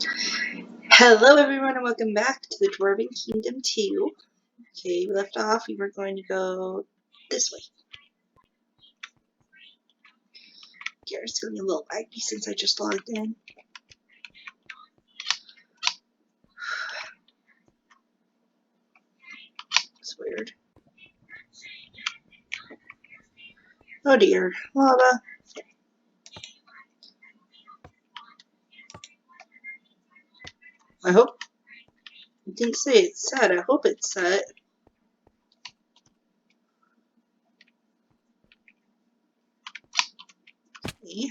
Hello everyone and welcome back to the Dwarven Kingdom 2. Okay, we left off. We were going to go this way. Garrett's going to be a little laggy since I just logged in. It's weird. Oh dear. Lava. I hope it didn't say it's set. I hope it's set. Okay.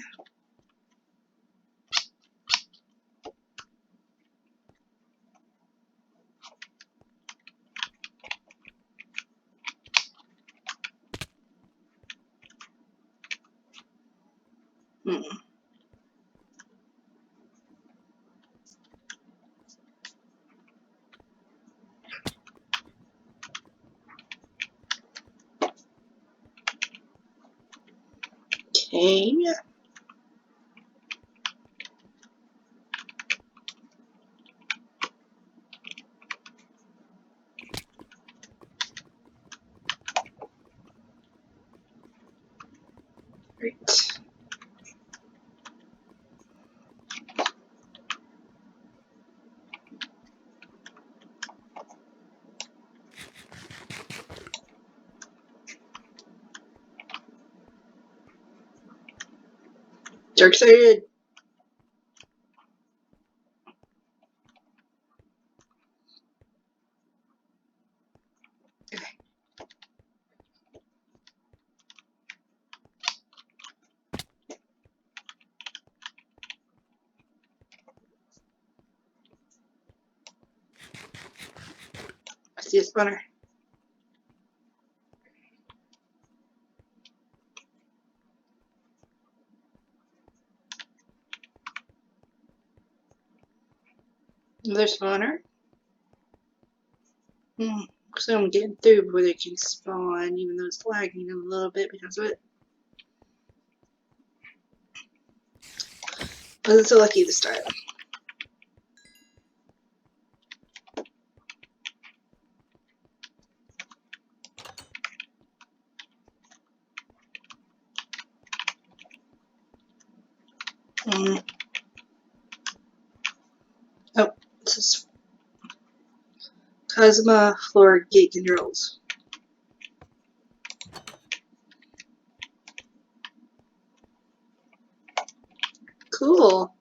Hmm. Okay. Great. Dark sided. Okay. I see a spawner. Another spawner. So I'm getting through before they can spawn, even though it's lagging a little bit because of it. Wasn't so lucky this time. Oh, this is Cosma floor gate controls. Cool.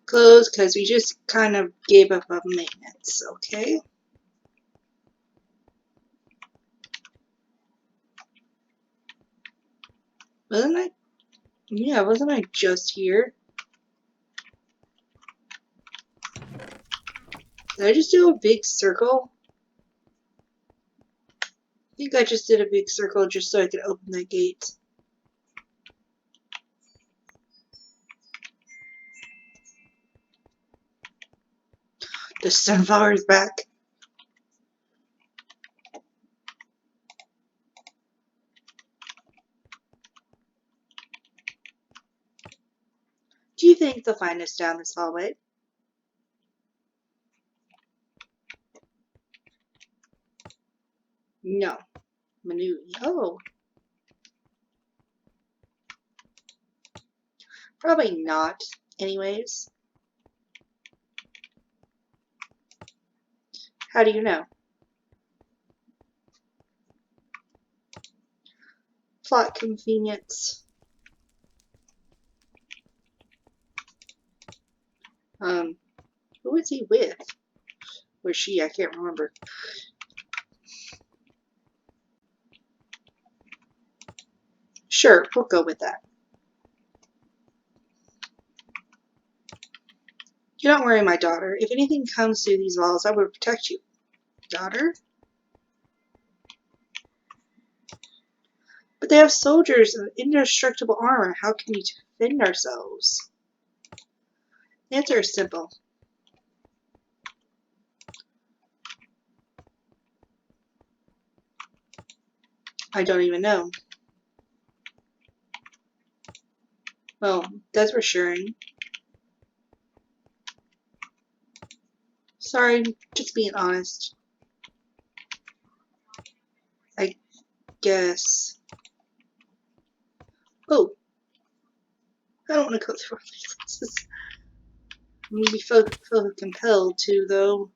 Close because we just kind of gave up on maintenance, okay? Wasn't I? Yeah, wasn't I just here? Did I just do a big circle? I think I just did a big circle just so I could open that gate. The sunflower's back. Do you think they'll find us down this hallway? No. Nick Nui. Oh. Probably not, anyways. How do you know? Plot convenience. Who was he with? Or she? I can't remember. Sure, we'll go with that. Do not worry, my daughter. If anything comes through these walls, I will protect you. Daughter? But they have soldiers of indestructible armor. How can we defend ourselves? The answer is simple. I don't even know. Well, that's reassuring. Sorry, just being honest. I guess. Oh, I don't want to go through all these lists. I'm going to be feel compelled to, though.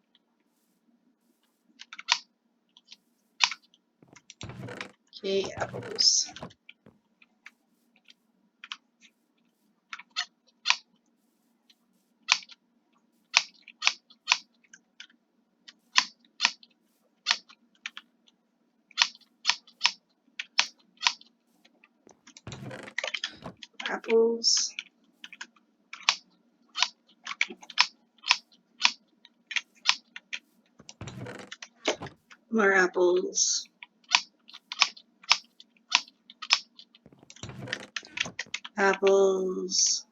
Okay, apples. Apples. More apples. Apples.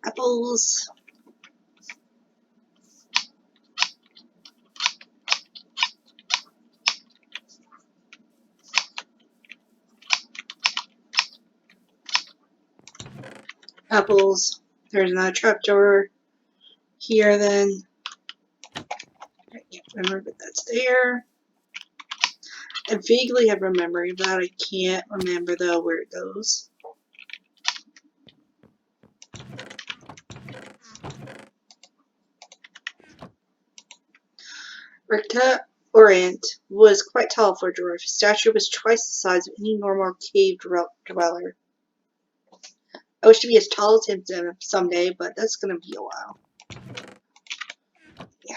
Apples. Apples. There's another trapdoor here then. I can't remember, but that's there. I vaguely have a memory of that. I can't remember though where it goes. Ricta Orient was quite tall for a dwarf. His stature was twice the size of any normal cave dweller. I wish to be as tall as him someday, but that's gonna be a while. Yeah.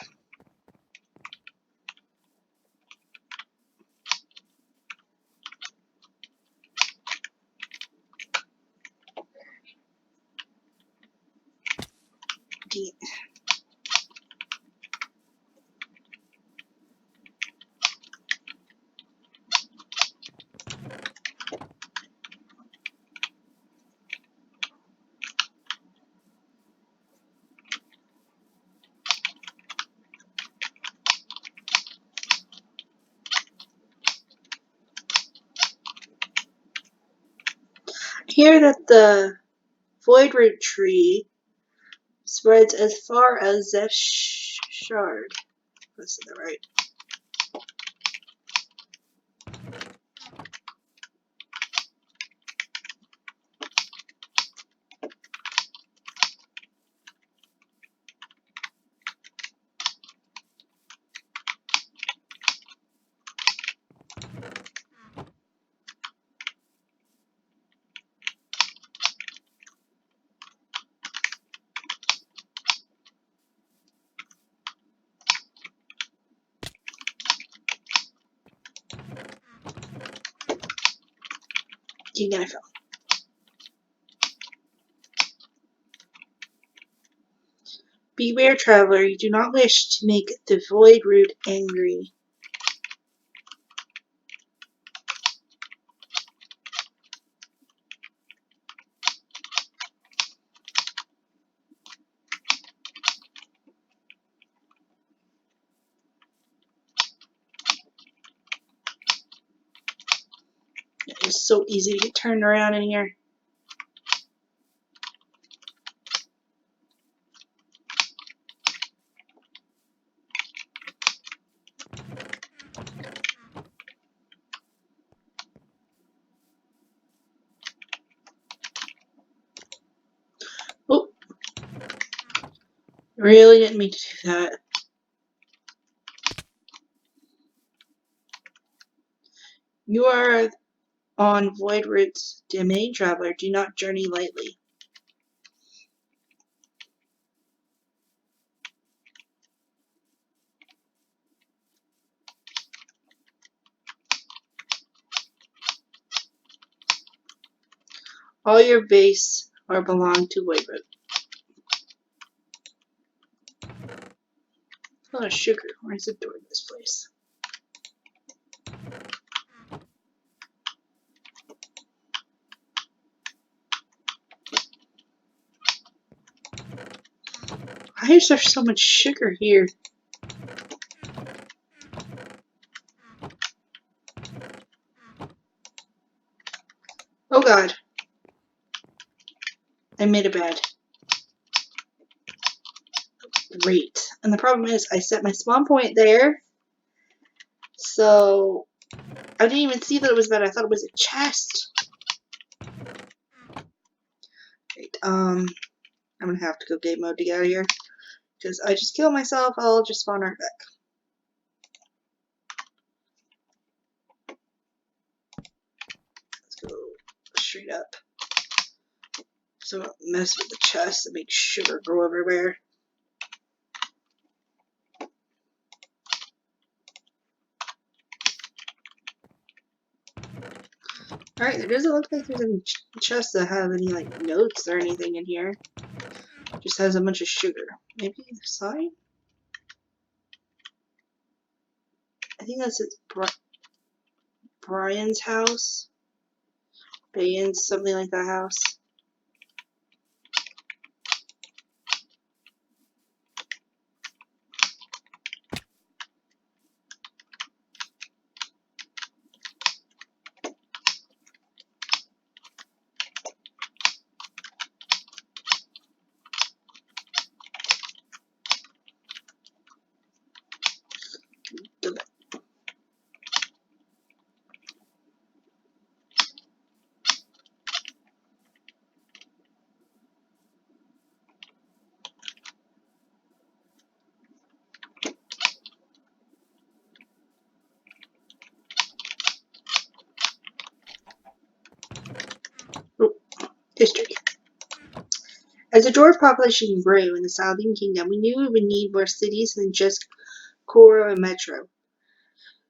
Here that the voidroot tree spreads as far as Shard. That's the right. Again, I fell. Beware, traveler, you do not wish to make the voidroot angry. It's so easy to get turned around in here. Oh, really didn't mean to do that. You are on Voidroot's domain, traveler. Do not journey lightly. All your base are belong to Voidroot. Oh, sugar. Where's the door to this place? Why is there so much sugar here? Oh god. I made a bed. Great. And the problem is I set my spawn point there. So I didn't even see that it was bed. I thought it was a chest. Great. I'm gonna have to go game mode to get out of here. Because I just killed myself. I'll just spawn right back. Let's go straight up. So I don't mess with the chest and make sugar grow everywhere. Alright, there doesn't look like there's any chests that have any like notes or anything in here. It just has a bunch of sugar. Maybe the sign? I think that's it. Brian's house. Bayan's, something like that house. History. As the dwarf population grew in the Southern Kingdom, we knew we would need more cities than just Coro and Metro.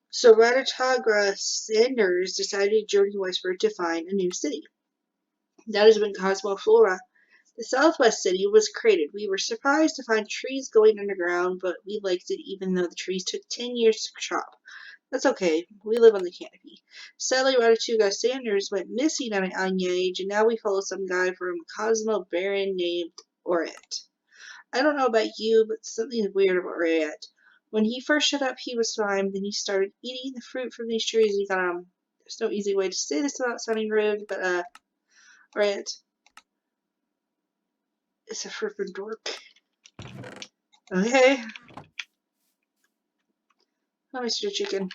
So Ratatagra Sanders decided to journey westward to find a new city. That is when Cosmoflora, the southwest city, was created. We were surprised to find trees going underground, but we liked it even though the trees took 10 years to chop. That's okay. We live on the canopy. Sadly, Ratatuga Sanders went missing at an young age, and now we follow some guy from Cosmo Baron named Oret. I don't know about you, but something weird about Oret. When he first showed up, he was fine. Then he started eating the fruit from these trees. And he got there's no easy way to say this without sounding rude, but Oret is a freaking dork. Okay. Oh, Mr. Chicken.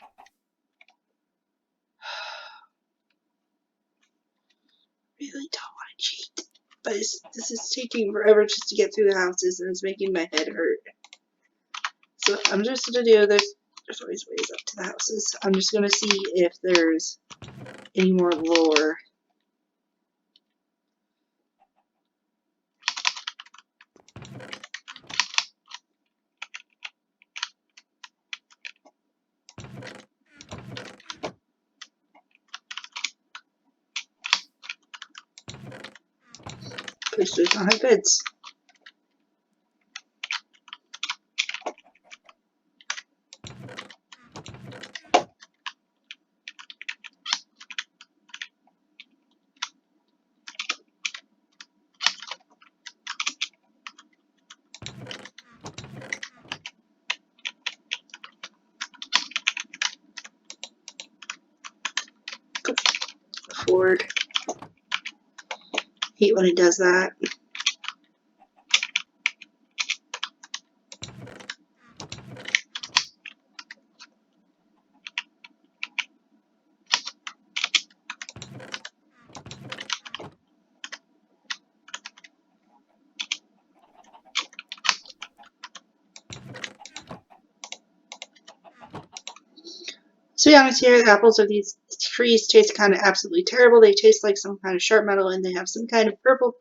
Really don't want to cheat. But this is taking forever just to get through the houses, and it's making my head hurt. So I'm just going to do this. There's always ways up to the houses. I'm just going to see if there's any more lore. Places don't have beds. Afford. Hate when it does that. To be honest here, the apples of these trees taste kind of absolutely terrible. They taste like some kind of sharp metal, and they have some kind of purple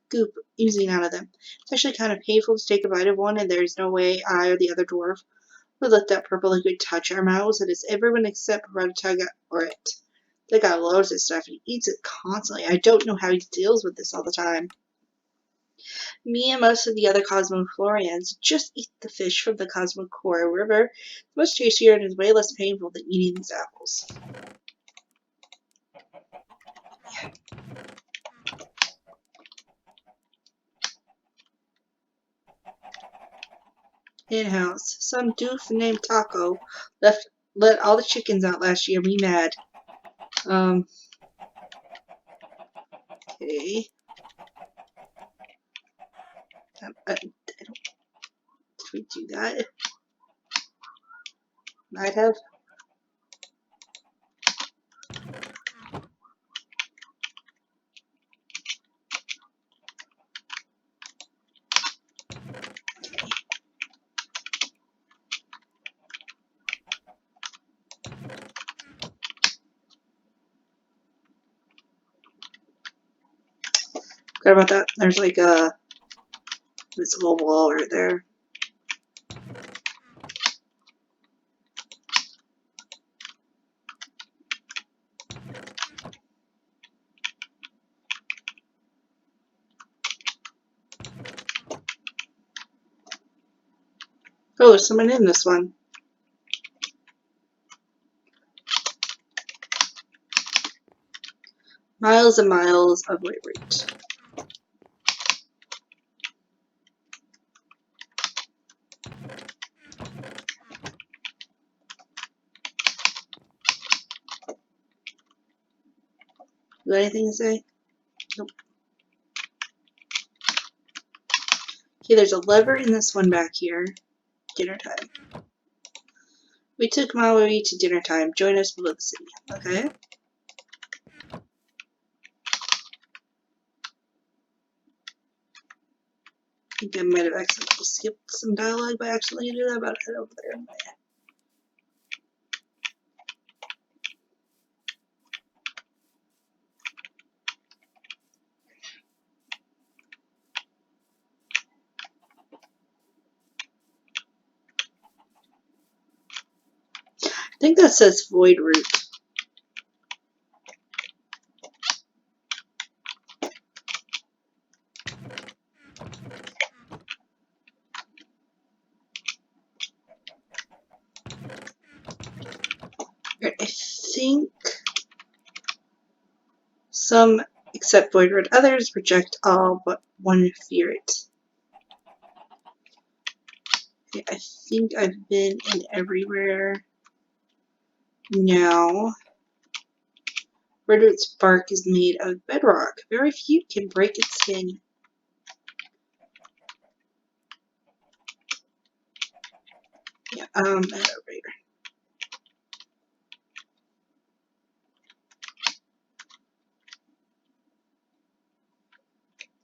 goop oozing out of them. It's actually kind of painful to take a bite of one, and there's no way I or the other dwarf would let that purple liquid touch our mouths. It is everyone except Ratataga or it. That guy loves this stuff. He eats it constantly. I don't know how he deals with this all the time. Me and most of the other Cosmoflorians just eat the fish from the Cosmocora River. It's much tastier and is way less painful than eating these apples. In-house. Some doof named Taco let all the chickens out last year. Me mad. Okay. Did we do that? Might have. Forgot about that. There's like this little wall right there. Oh, there's someone in this one. Miles and miles of wait route. You got anything to say? Nope. Okay, there's a lever in this one back here. Dinner time. We took Maui to dinner time. Join us below the city. Okay. I think I might have accidentally skipped some dialogue by accidentally doing that, but head over there. I think that says void route. I think some accept void route, others reject all but one fear it. Okay, I think I've been in everywhere now. Void route's bark is made of bedrock. Very few can break its skin. Yeah, head over here.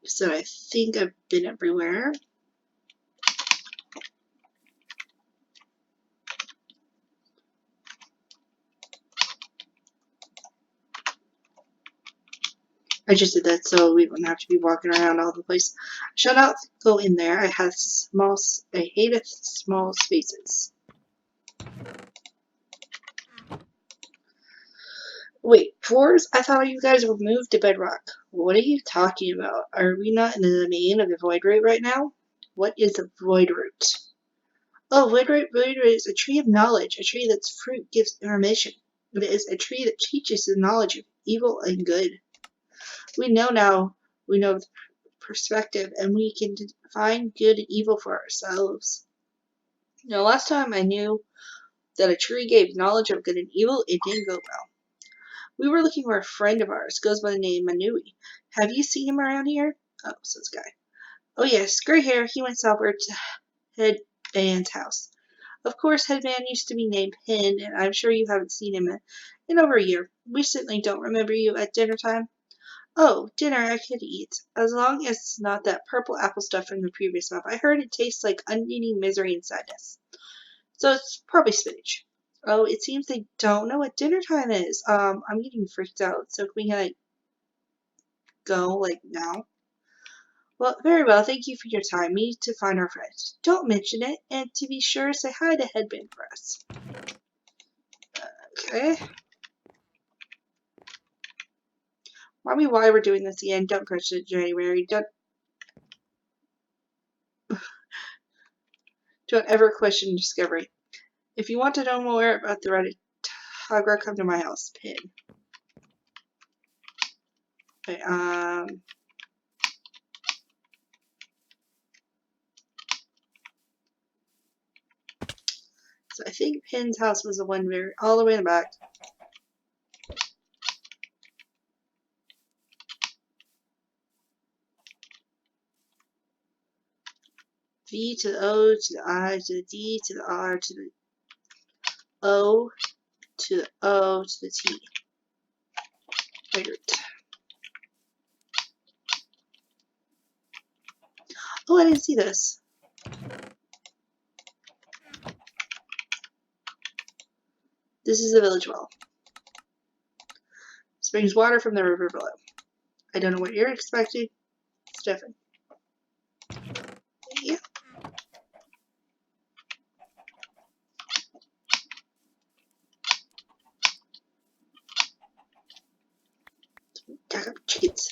So I think I've been everywhere. I just did that so we wouldn't have to be walking around all the place. I shall not go in there. I hate small spaces. Wait, dwarves? I thought you guys were moved to Bedrock. What are you talking about? Are we not in the domain of the Void Root right now? What is a Void Root? Oh, Void Root is a tree of knowledge, a tree that's fruit gives information. It is a tree that teaches the knowledge of evil and good. We know now, we know the perspective, and we can define good and evil for ourselves. You know, last time I knew that a tree gave knowledge of good and evil, it didn't go well. We were looking for a friend of ours, goes by the name Nui. Have you seen him around here? Oh, says Guy. Oh yes, gray hair, he went southward to Headband's house. Of course, Headband used to be named Pin, and I'm sure you haven't seen him in over a year. We certainly don't remember you at dinner time. Oh, dinner I could eat, as long as it's not that purple apple stuff from the previous map. I heard it tastes like unending misery and sadness. So it's probably spinach. Oh, it seems they don't know what dinner time is. I'm getting freaked out, so can we go, now? Well, very well, thank you for your time. We need to find our friend. Don't mention it, and to be sure, say hi to Headband for us. Okay. Tell me why we're doing this again. Don't question it, January. Don't ever question discovery. If you want to know more about the Reddit Hagra, come to my house. Pin. Okay, think Pin's house was the one all the way in the back. V to the O to the I to the D to the R to the O to the O to the T. Weird. Oh, I didn't see this. This is the village well. Springs water from the river below. I don't know what you're expecting. It's different. Yeah. Attack up chickens.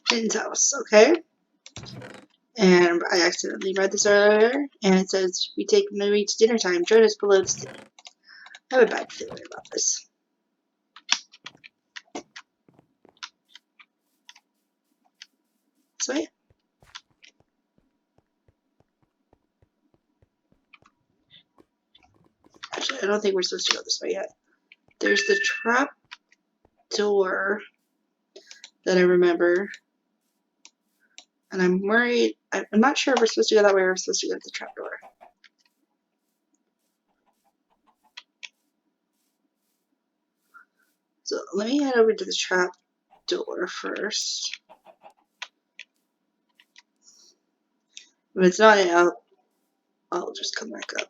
Pin's house, okay. And I accidentally read this earlier, and it says, we take Nui to dinner time. Join us below the city. I have a bad feeling about this. So yeah. Actually, I don't think we're supposed to go this way yet. There's the trap door that I remember. And I'm worried. I'm not sure if we're supposed to go that way or we're supposed to go to the trap door. So let me head over to the trap door first. If it's not, I'll just come back up.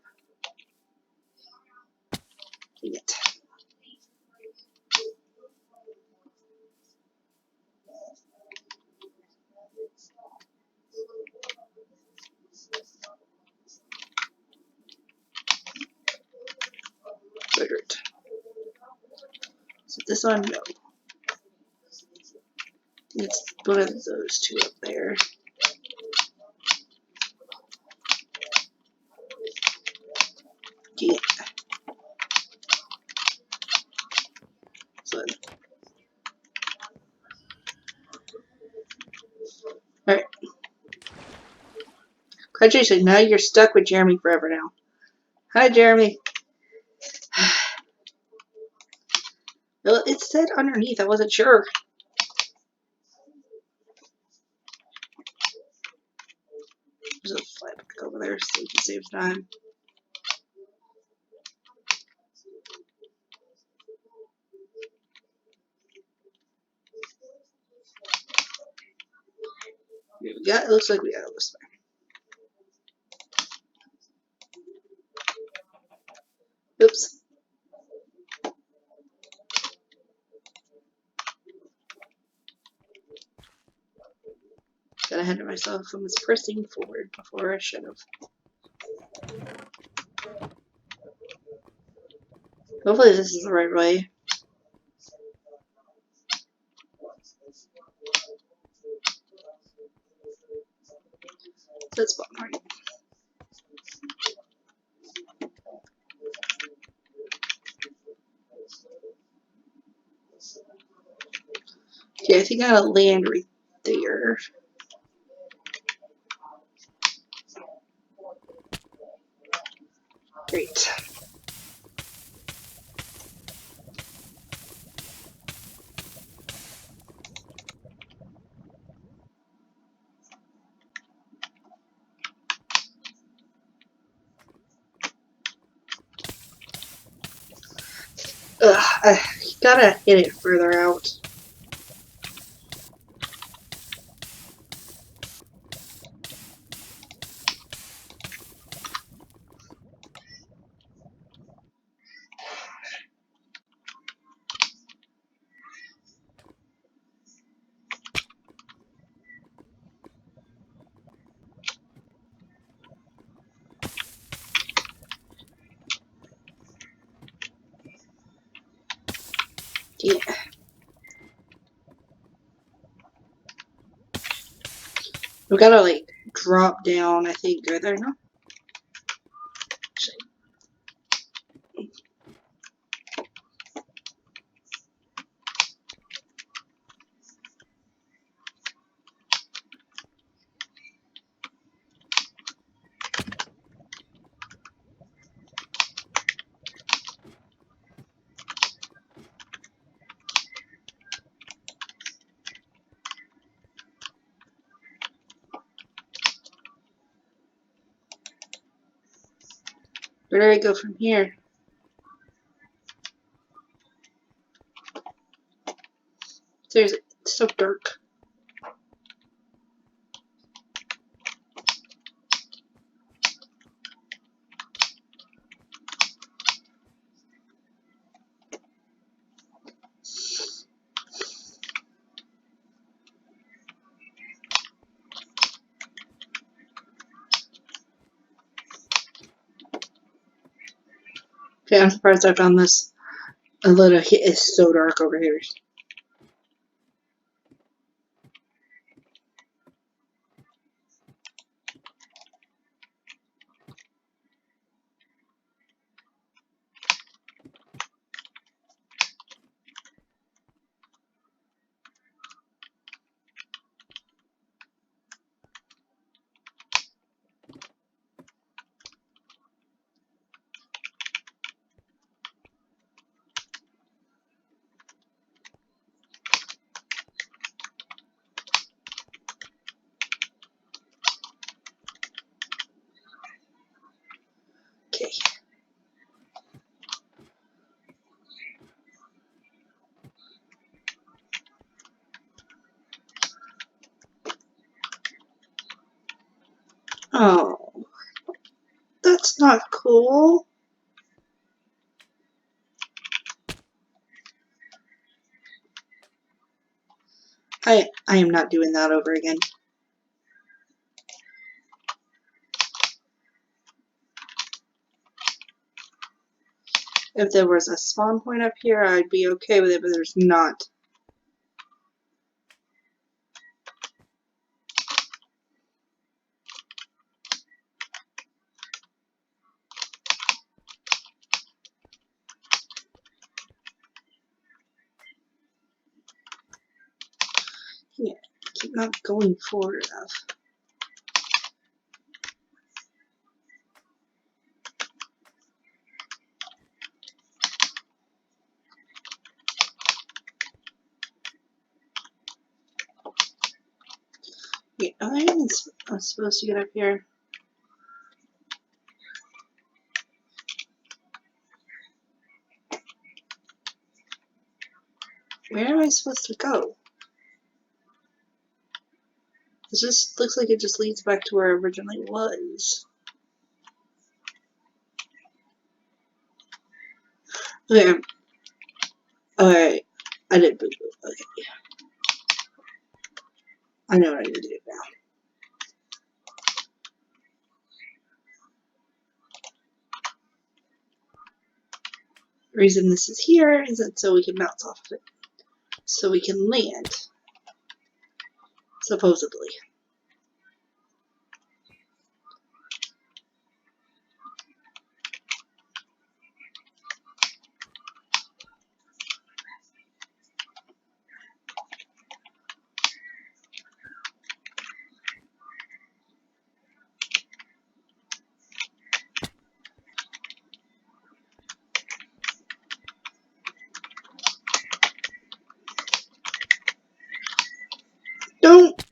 Dang it. Weird. So this one, no. It's one of those two up there. Yeah. So, alright. Congratulations, now you're stuck with Jeremy forever now. Hi, Jeremy. Well, it said underneath. I wasn't sure. There's a flat back over there so we can save time. Yeah, it looks like we got it this way. Oops. Got ahead of myself and was pressing forward before I should have. Hopefully this is the right way. That's spawn point. Okay, I think I gotta land right there. Great. Ugh, I gotta hit it further out. Yeah. We gotta like drop down, I think, right there, no? Where do I go from here? Seriously, it's so dark. Okay, I'm surprised I found this. A little. It's so dark over here. Okay. Oh, that's not cool. I am not doing that over again. If there was a spawn point up here, I'd be okay with it, but there's not. Yeah, keep not going forward enough. Yeah, I'm supposed to get up here. Where am I supposed to go? It just looks like it just leads back to where it originally was. Okay. Alright. I did boo boo. Okay. I know what I need to do now. The reason this is here is that so we can bounce off of it. So we can land. Supposedly. Don't!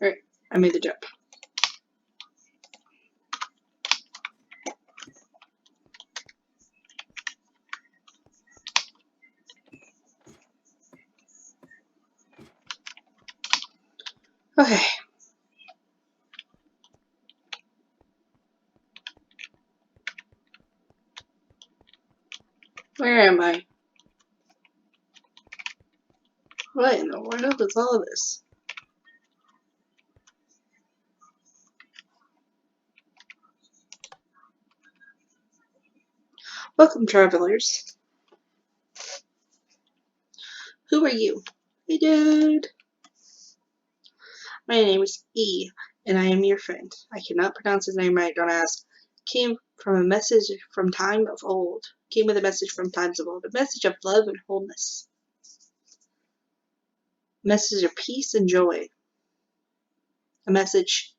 Alright, I made the jump. Okay. Where am I? What in the world is all this? Welcome, travelers. Who are you? Hey, dude. My name is E, and I am your friend. I cannot pronounce his name right, don't ask. Came from a message from time of old. Came with a message from times of old. A message of love and wholeness. message of peace and joy. A message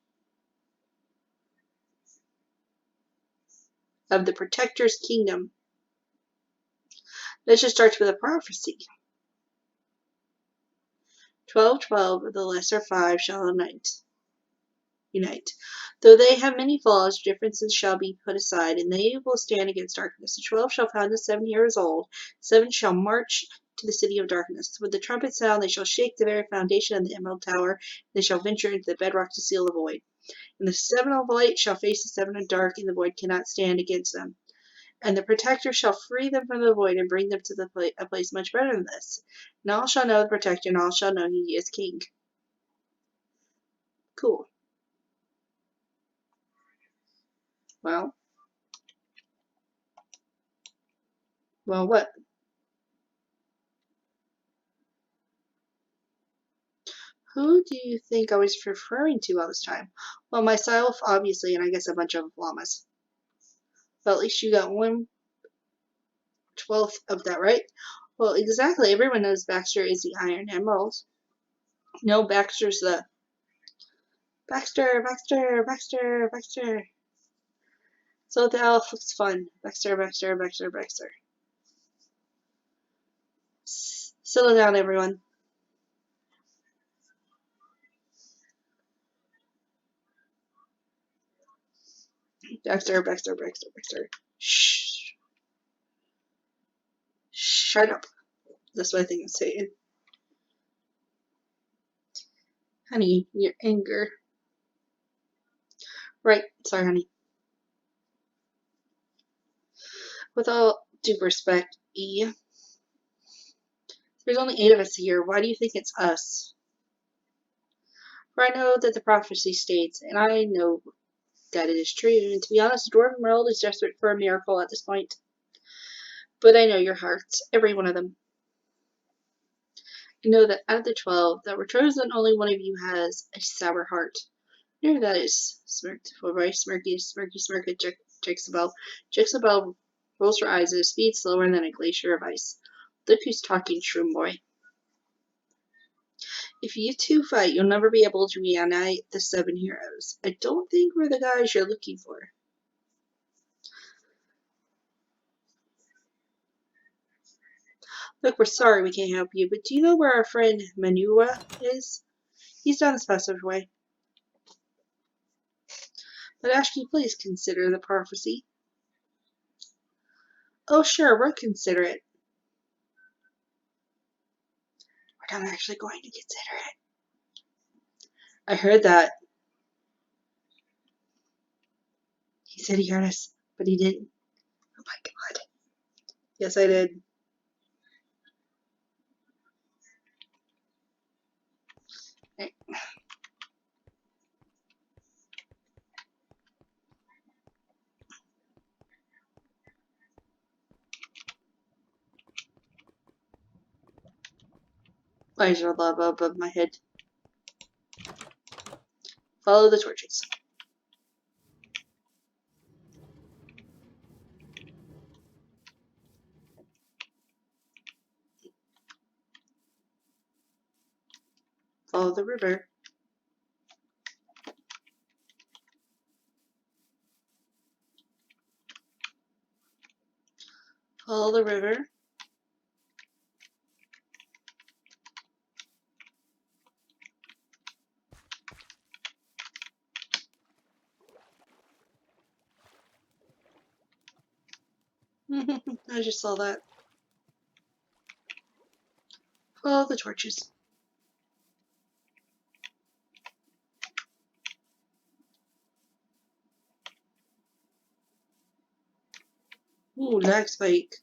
of the Protector's kingdom. Let's just start with a prophecy. 12:12 of the lesser five shall unite. Though they have many flaws, differences shall be put aside, and they will stand against darkness. The 12 shall found the 7 years old. 7 shall march to the city of darkness. With the trumpet sound, they shall shake the very foundation of the emerald tower. They shall venture into the bedrock to seal the void. And the 7 of light shall face the 7 of dark, and the void cannot stand against them. And the Protector shall free them from the void and bring them to a place much better than this. And all shall know the Protector, and all shall know he is king. Cool. Well, what? Who do you think I was referring to all this time? Well, myself, obviously, and I guess a bunch of llamas. But at least you got 1/12 of that, right? Well, exactly. Everyone knows Baxter is the Iron Emerald. No, Baxter's the... Baxter. So the elf looks fun. Baxter. Settle down, everyone. Baxter. Shh. Shut up. That's what I think I'm saying. Honey, your anger. Right. Sorry, honey. With all due respect, E, there's only 8 of us here. Why do you think it's us? For I know that the prophecy states, and I know that it is true, and to be honest, the Dwarven world is desperate for a miracle at this point. But I know your hearts, every one of them. I know that out of the 12 that were chosen, only one of you has a sour heart. Near that is smirked, smirky at Jexabel. Jexabel rolls her eyes at a speed slower than a glacier of ice. Look who's talking, shroom boy. If you two fight, you'll never be able to reunite the 7 heroes. I don't think we're the guys you're looking for. Look, we're sorry we can't help you, but do you know where our friend Manua is? He's down this passageway. But ask you please consider the prophecy. Oh, sure, we'll consider it. We're not actually going to consider it. I heard that. He said he heard us, but he didn't. Oh my god. Yes, I did. Right. Why is there lava above my head? Follow the torches. Follow the river. Follow the river. I just saw that. Follow the torches. Ooh, lag spike.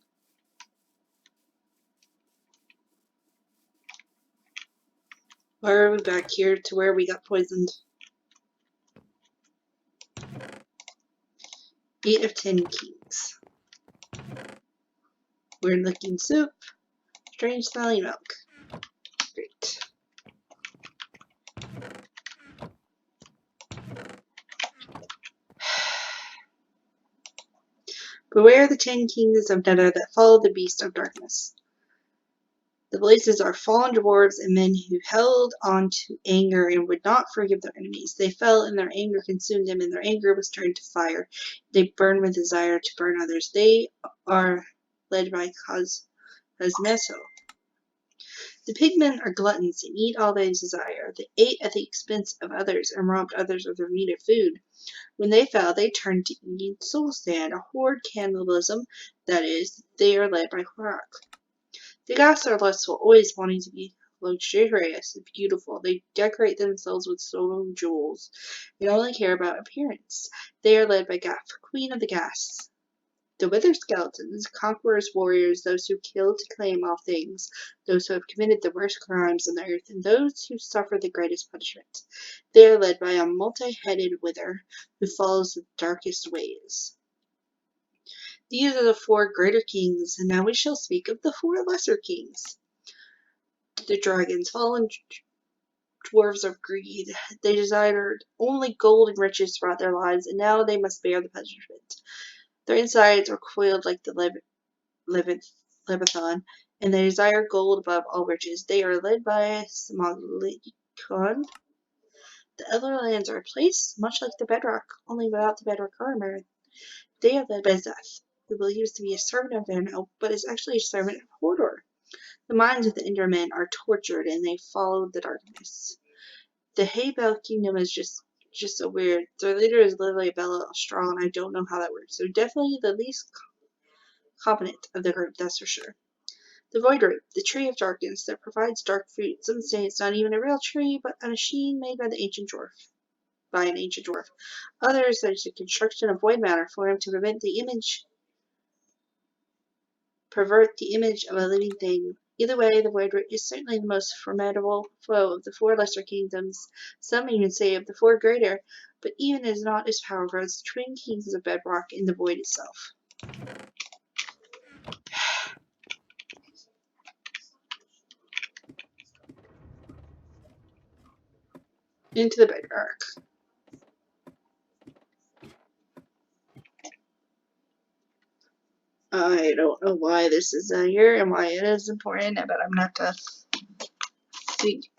Why are we back here to where we got poisoned? 8 of 10 kings. Weird looking soup. Strange smelling milk. Great. Beware the 10 kings of Nether that follow the beast of darkness. The blazes are fallen dwarves and men who held on to anger and would not forgive their enemies. They fell, and their anger consumed them, and their anger was turned to fire. They burn with desire to burn others. They are led by Cosmeso. The pigmen are gluttons and eat all they desire. They ate at the expense of others and robbed others of their needed food. When they fell, they turned to eating soulstand, a horde cannibalism, that is, they are led by Horak. The goths are lustful, always wanting to be luxurious and beautiful. They decorate themselves with stolen jewels and only care about appearance. They are led by Gath, queen of the Goths. The withered skeletons, conquerors, warriors, those who kill to claim all things, those who have committed the worst crimes on the earth, and those who suffer the greatest punishment. They are led by a multi-headed wither who follows the darkest ways. These are the 4 greater kings, and now we shall speak of the 4 lesser kings. The dragons, fallen dwarves of greed. They desired only gold and riches throughout their lives, and now they must bear the punishment. Their insides are coiled like the Leviathan, and they desire gold above all riches. They are led by Smalikon. The other lands are a place much like the bedrock, only without the bedrock armor. They are led by Zeth, who believes to be a servant of Verno, but is actually a servant of Hodor. The minds of the Endermen are tortured, and they follow the darkness. The Haybell Kingdom is just so weird. Their leader is literally Bella Straw, and I don't know how that works. So definitely the least competent of the group, that's for sure. The Void Root, the tree of darkness that provides dark fruit. Some say it's not even a real tree, but a machine made by an ancient dwarf. Others say it's a construction of Void Matter for him to pervert the image of a living thing. Either way, the Void Root is certainly the most formidable foe of the 4 lesser kingdoms. Some even say of the 4 greater, but even is not as powerful as the twin kings of Bedrock and the Void itself. Into the Bedrock. I don't know why this is here and why it is important, but I'm not gonna speak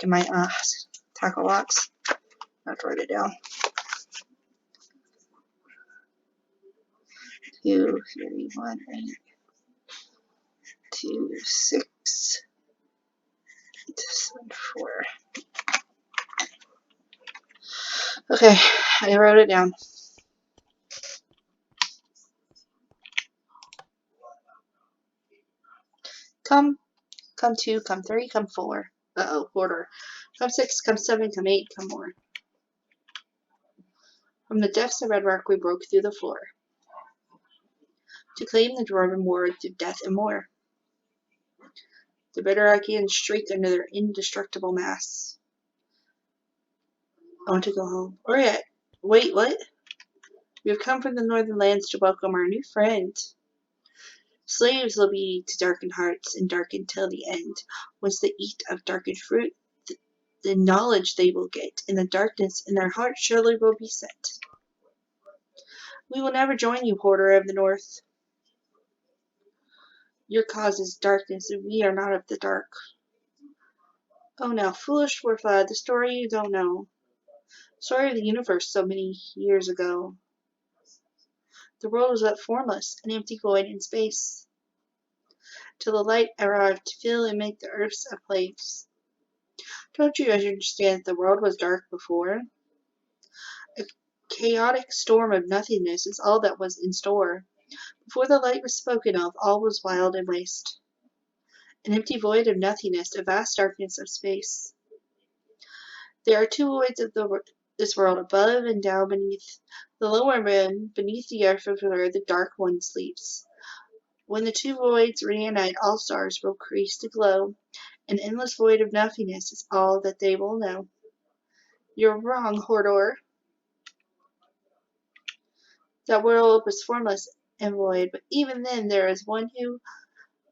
in my tackle box. I have to write it down. 2, 3, 1, 8, 2, 6, 7, 4. Okay, I wrote it down. Come 2, come 3, come 4. Order. Come 6, come 7, come 8, come more. From the depths of Red Rock we broke through the floor to claim the Dwarven war through death and more. The Bedrockians shriek under their indestructible masks. I want to go home. Or yet, wait, what? We have come from the northern lands to welcome our new friend. Slaves will be to darkened hearts and darkened till the end. Once they eat of darkened fruit, the knowledge they will get, and the darkness in their hearts surely will be set. We will never join you, Hoarder of the North. Your cause is darkness, and we are not of the dark. Oh, now, foolish Dwarflad, the story you don't know. Story of the universe so many years ago. The world was left formless, an empty void in space, till the light arrived to fill and make the earth a place. Don't you understand that the world was dark before? A chaotic storm of nothingness is all that was in store. Before the light was spoken of, all was wild and waste. An empty void of nothingness, a vast darkness of space. There are 2 voids of this world, above and down beneath. The lower rim, beneath the earth of where the dark one sleeps. When the 2 voids reunite, all stars will crease to glow. An endless void of nothingness is all that they will know. You're wrong, Hodor. That world was formless and void, but even then there is one who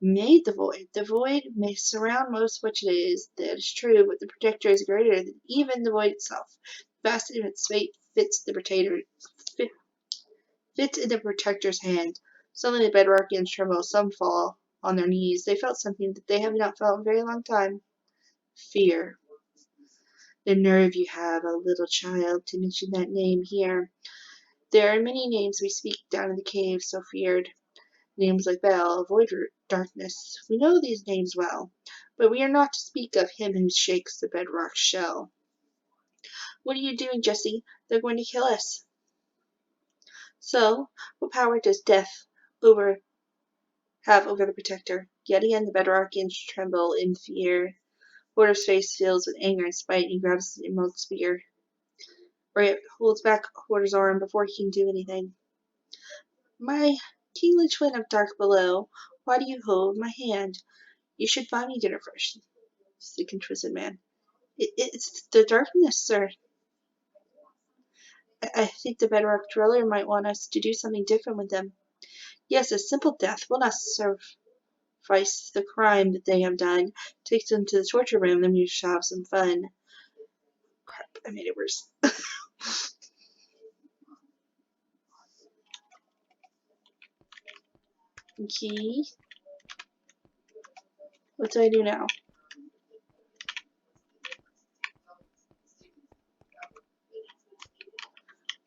made the void. The void may surround most of which it is, that is true, but the protector is greater than even the void itself. The vast infinite fate fits in the protector's hand. Suddenly the Bedrockians tremble, some fall. on their knees. They felt something that they have not felt in a very long time. Fear. The nerve you have, a little child, to mention that name here. There are many names we speak down in the cave, so feared. Names like Bel, avoid darkness. We know these names well, but we are not to speak of him who shakes the bedrock shell. What are you doing, Jesse? They're going to kill us. So, what power does death have over the protector? Yet again, the bedrockians tremble in fear. Porter's face fills with anger and spite, and he grabs his emerald spear. Ray holds back Porter's arm before he can do anything. My kingly twin of dark below, why do you hold my hand? You should buy me dinner first, the twisted man. It's the darkness, sir. I think the bedrock driller might want us to do something different with them. Yes, a simple death will not suffice the crime that they have done. Take them to the torture room, then we shall have some fun. Crap, I made it worse. Key. What do I do now?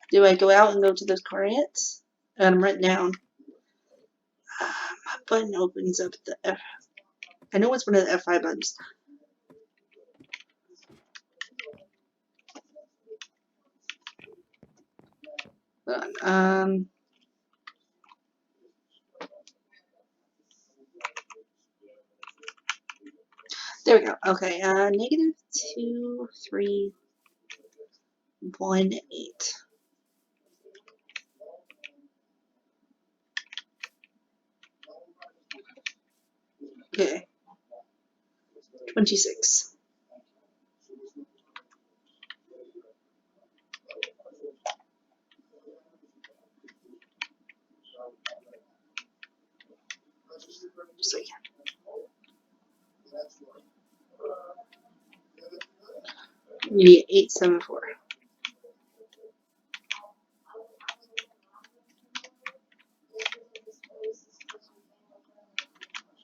Do I go out and go to those coordinates? And I'm written down. My button opens up the F. I know it's one of the F5 buttons. There we go. Okay, negative 2, 3, 1, 8. Okay. 26. So yeah. Yeah, 874.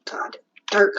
God, dark.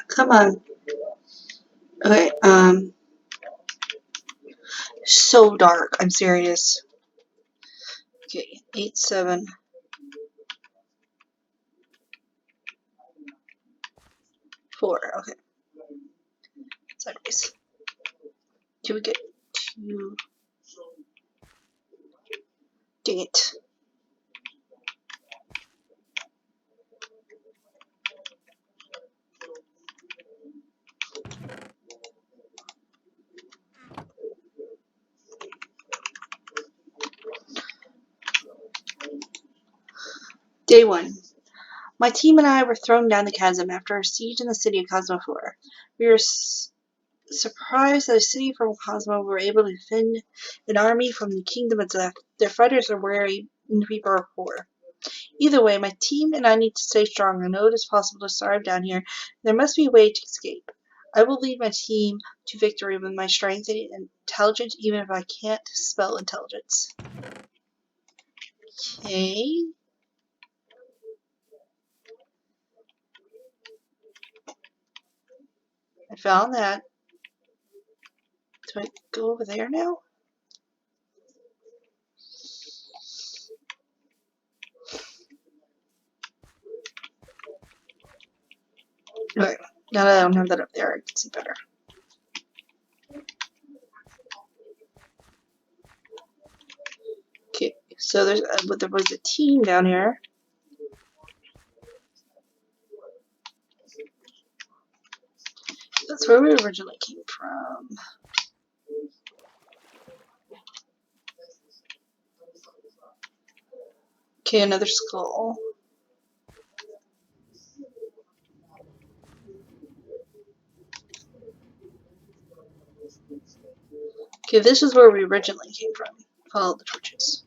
Come on. Okay, so dark. I'm serious. Okay, 8, 7. 4. Okay. Sideways. Can we get 2? Dang it. Day 1. My team and I were thrown down the chasm after a siege in the city of Cosmophore. We were surprised that a city from Cosmo were able to defend an army from the kingdom of death. Their fighters are wary and people are poor. Either way, my team and I need to stay strong. I know it is possible to starve down here. There must be a way to escape. I will lead my team to victory with my strength and intelligence, even if I can't spell intelligence. Okay. I found that. Do I go over there now? Okay. Now that I don't have that up there, I can see better. Okay, so there was a team down here. That's where we originally came from. Okay, another skull. Okay, this is where we originally came from. Follow the torches.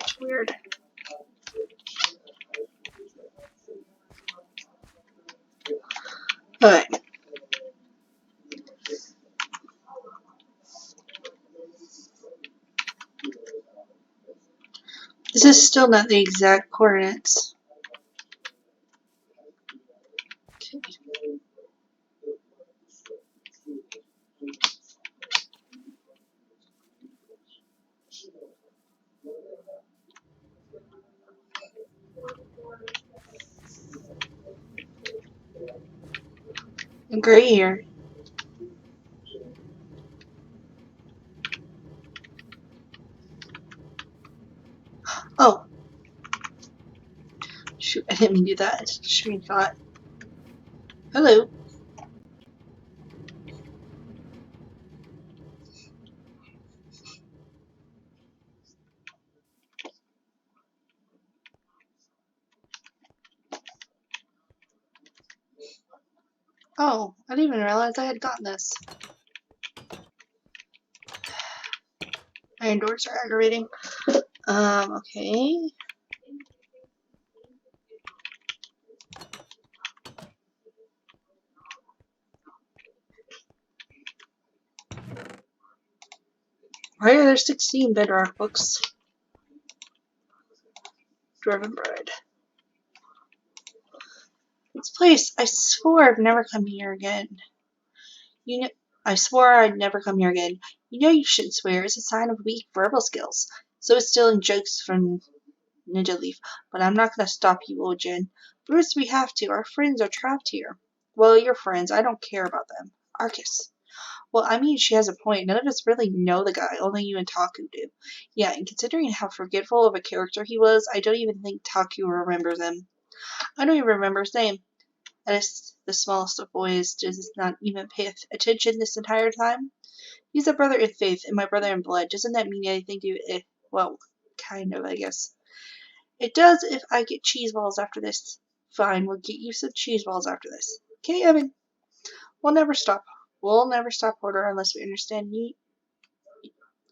It's weird. Alright. This is still not the exact coordinates. Okay. Gray here. Oh. Shoot, I didn't mean to do that. Screenshot. Hello. Oh, I didn't even realize I had gotten this. Iron doors are aggravating. Okay. Why are there 16 bedrock books? Dwarven bread. This place, I swore I've never come here again. You know, I swore I'd never come here again. You know you shouldn't swear. It's a sign of weak verbal skills. So it's stealing jokes from Ninja Leaf. But I'm not gonna stop you, old Jen. Bruce, we have to. Our friends are trapped here. Well, your friends. I don't care about them. Arcus. Well, I mean, she has a point. None of us really know the guy. Only you and Taku do. Yeah, and considering how forgetful of a character he was, I don't even think Taku remembers him. I don't even remember his name. The smallest of boys does not even pay attention this entire time. He's a brother in faith and my brother in blood. Doesn't that mean anything to you? Well, kind of, I guess. It does if I get cheese balls after this. Fine, we'll get you some cheese balls after this. Okay, Evan? We'll never stop. We'll never stop order unless we understand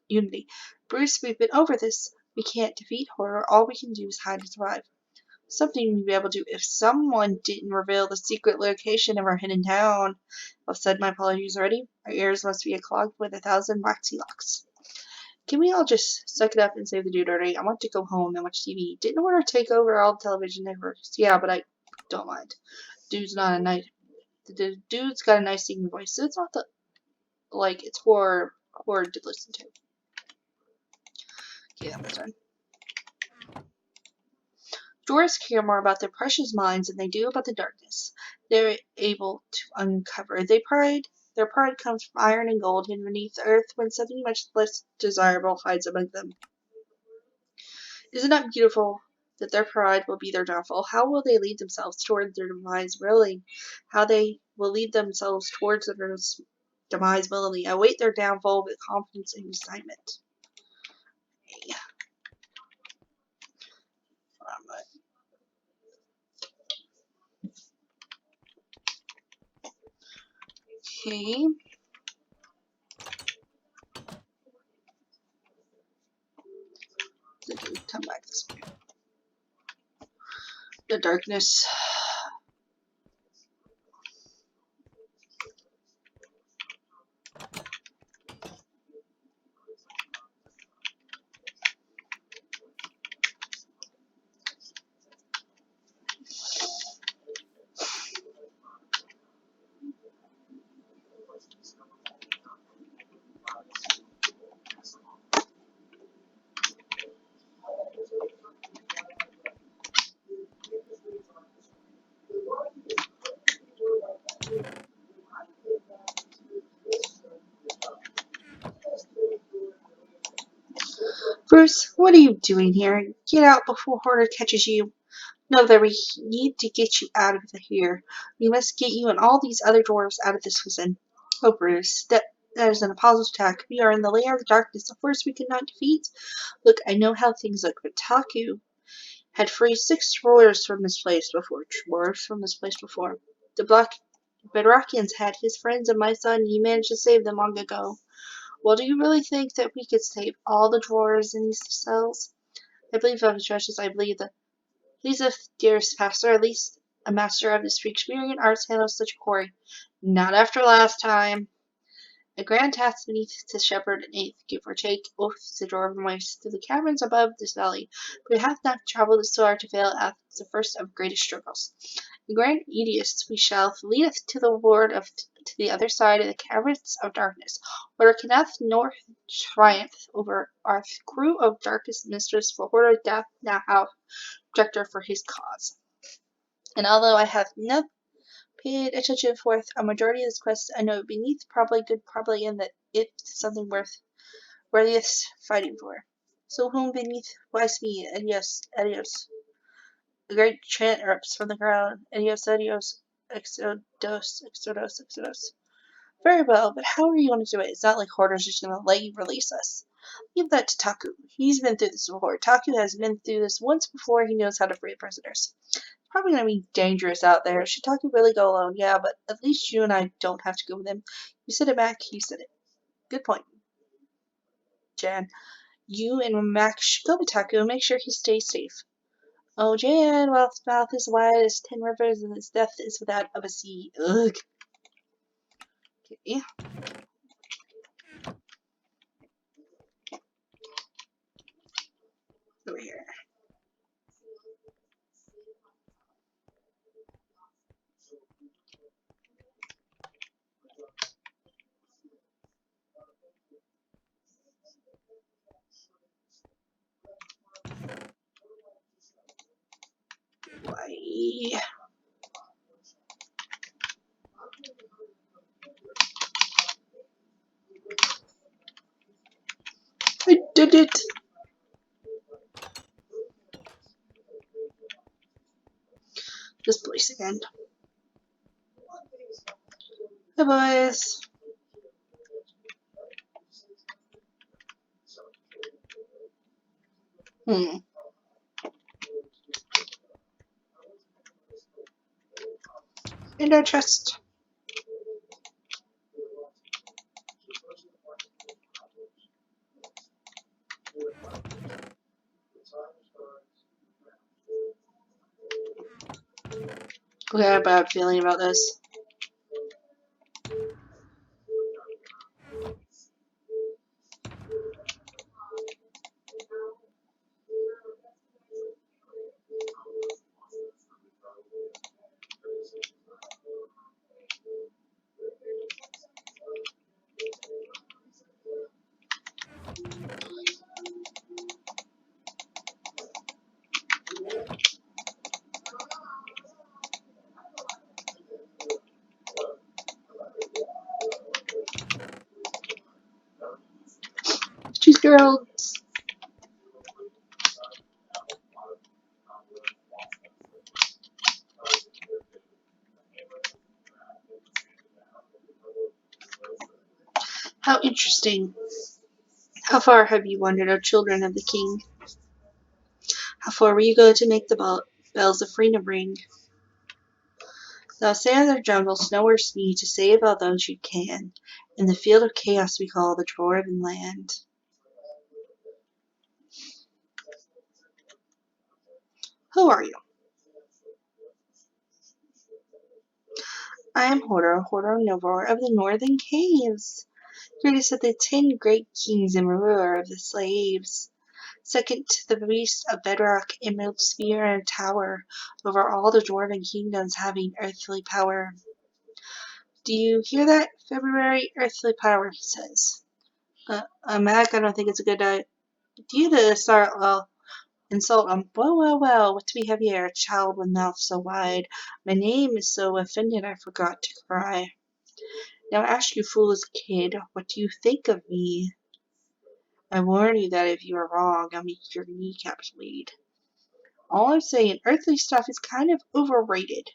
unity. Bruce, we've been over this. We can't defeat horror. All we can do is hide and survive. Something we'd be able to do if someone didn't reveal the secret location of our hidden town. I've said my apologies already. Our ears must be clogged with 1,000 waxy locks. Can we all just suck it up and save the dude already? I want to go home and watch TV. Didn't want to take over all the television networks. Yeah, but I don't mind. The dude's got a nice singing voice, so it's not it's horror to listen to. Okay, that was done. Dwarves care more about their precious mines than they do about the darkness they're able to uncover. Their pride comes from iron and gold hidden beneath the earth when something much less desirable hides among them. Isn't that beautiful that their pride will be their downfall? How will they lead themselves towards their demise willingly? How they will lead themselves towards their demise willingly? Await their downfall with confidence and excitement. Okay. Come back this way. The darkness. Bruce, what are you doing here? Get out before Horder catches you. Know that we need to get you out of here. We must get you and all these other dwarves out of this prison. Oh, Bruce, that is an impossible attack. We are in the lair of the darkness, a force we could not defeat. Look, I know how things look, but Taku had freed 6 dwarves from this place before. The Black Bedrockians had his friends and my son, and he managed to save them long ago. Well, do you really think that we could save all the dwarves in these cells? I believe of judges, I believe that Lisa, dearest pastor, at least a master of the Shakespearean arts handles such a quarry. Not after last time. A grand task beneath the shepherd and eighth, give or take, oaths the dwarven ways through the caverns above this valley, but we have not travelled so far to fail at the first of greatest struggles. The grand Edius we shall lead us to the Lord of to the other side of the caverns of darkness, where cannot nor triumph over our crew of darkest mistress, for Horder doth now have objector for his cause. And although I have not paid attention for a majority of this quest, I know beneath probably in that it's something worthiest fighting for. So whom beneath wise me, adios, adios. A great chant erupts from the ground, adios, adios, exodos, exodos, exodos. Very well, but how are you going to do it? It's not like Hoarder's just going to let you release us. Leave that to Taku. He's been through this before. Taku has been through this once before. He knows how to free prisoners. It's probably going to be dangerous out there. Should Taku really go alone? Yeah, but at least you and I don't have to go with him. You said it, Mac. You said it. Good point, Jan. You and Mac should go with Taku and make sure he stays safe. Oh, Jan, well, his mouth is wide as 10 rivers and his death is without of a sea. Ugh. Okay. Over here. Why? I did it! This place again. Hey, boys. In our chest. Okay, I have a bad feeling about this. Cheese girls. How interesting. How far have you wandered, O children of the king? How far will you go to make the bells of freedom ring? Thou stand in the jungle, snow or sea, to save all those you can. In the field of chaos we call the Dwarven land. Who are you? I am Horder Novor of the Northern Caves. Greatest of the 10 great kings and ruler of the slaves. Second to the beast of bedrock, emerald sphere, and tower, over all the dwarven kingdoms having earthly power. Do you hear that, February? Earthly power, he says. Mac, I don't think it's a good idea to start, insult him. Well, what do we have here? A child with mouth so wide. My name is so offended I forgot to cry. Now ask you foolish kid, what do you think of me? I warn you that if you are wrong, I'll make your kneecaps bleed. All I'm saying, earthly stuff is kind of overrated.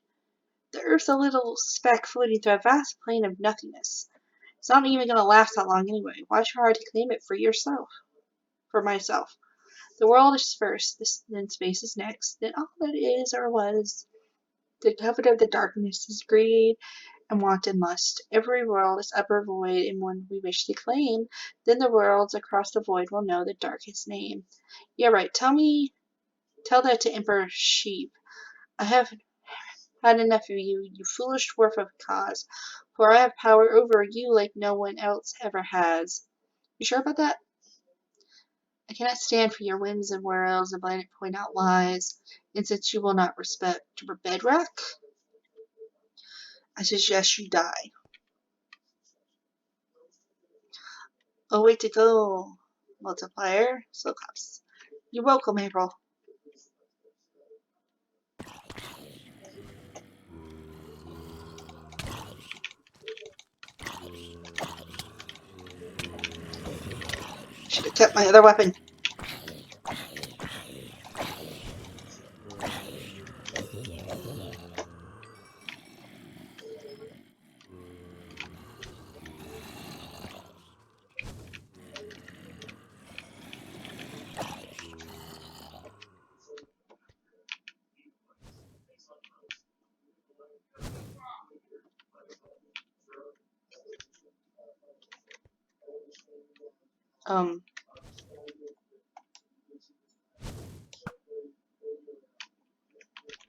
The Earth's a little speck floating through a vast plain of nothingness. It's not even going to last that long anyway. Why try to claim it for yourself? For myself. The world is first, then space is next, then all that is or was. The covenant of the darkness is greed and wanton lust. Every world is upper void and one we wish to claim. Then the worlds across the void will know the darkest name. Yeah, right. Tell that to Emperor Sheep. I have had enough of you, you foolish dwarf of cause, for I have power over you like no one else ever has. You sure about that? I cannot stand for your whims and whirls and blind point out lies, and since you will not respect bedrock, I suggest you die. Oh, way to go, multiplier, Silcops. You're welcome, April. Should have kept my other weapon.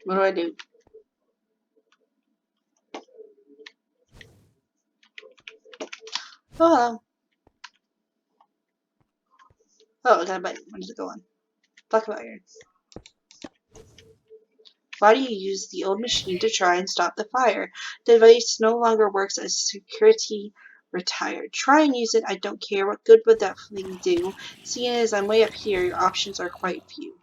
What do I do? Oh, hello. Oh, I got a button. What does it go on? Black iron. Why do you use the old machine to try and stop the fire? The device no longer works as security retired. Try and use it. I don't care. What good would that thing do? Seeing as I'm way up here, your options are quite few.